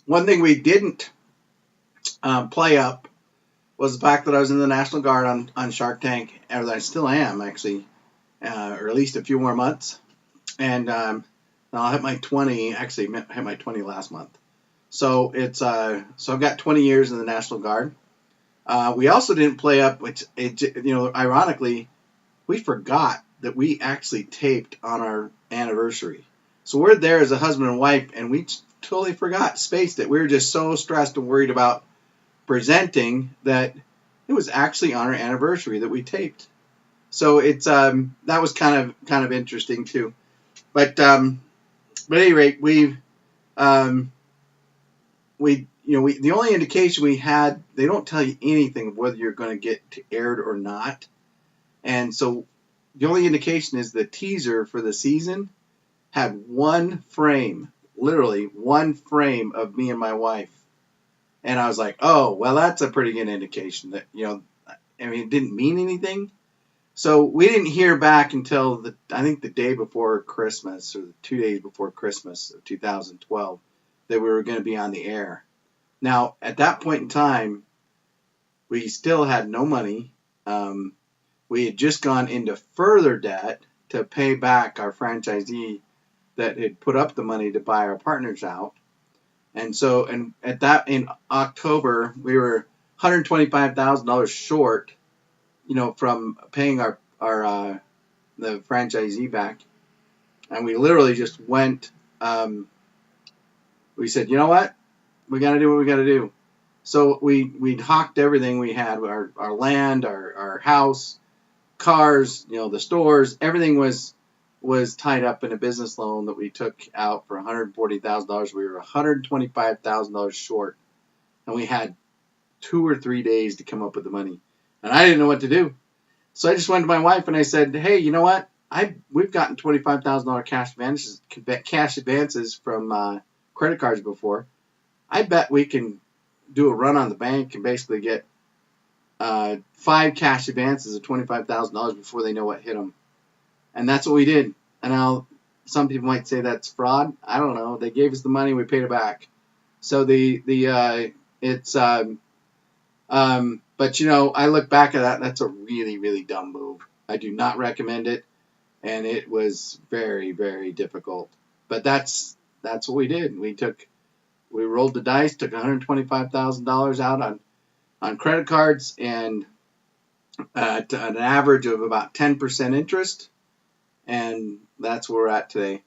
One thing we didn't play up was the fact that I was in the National Guard on Shark Tank, or that I still am actually, or at least a few more months. And I'll hit my 20. Actually, I hit my 20 last month. So it's so I've got 20 years in the National Guard. We also didn't play up, which ironically, we forgot that we actually taped on our anniversary. So we're there as a husband and wife, and we totally forgot, spaced it. We were just so stressed and worried about presenting that it was actually on our anniversary that we taped. So it's that was kind of interesting too. But at any rate, the only indication we had, they don't tell you anything of whether you're going to get aired or not. And so the only indication is the teaser for the season had one frame, literally one frame of me and my wife. And I was like, oh, well, that's a pretty good indication that, it didn't mean anything. So we didn't hear back until I think the day before Christmas, or the 2 days before Christmas of 2012, that we were going to be on the air. Now, at that point in time, we still had no money. We had just gone into further debt to pay back our franchisee that had put up the money to buy our partners out. And so, in October, we were $125,000 short, from paying our the franchisee back. And we literally just went, we said, you know what? We got to do what we got to do. So we hawked everything we had, our land, our house, cars, the stores, everything was tied up in a business loan that we took out for $140,000. We were $125,000 short, and we had 2 or 3 days to come up with the money, and I didn't know what to do. So I just went to my wife and I said, "Hey, you know what? We've gotten $25,000 cash advances from credit cards before. I bet we can do a run on the bank and basically get 5 cash advances of $25,000 before they know what hit them." And that's what we did. And now some people might say that's fraud. I don't know. They gave us the money, we paid it back. So but I look back at that, and that's a really, really dumb move. I do not recommend it, and it was very, very difficult. But that's what we did. We rolled the dice, took $125,000 out on credit cards, and at an average of about 10% interest, and that's where we're at today.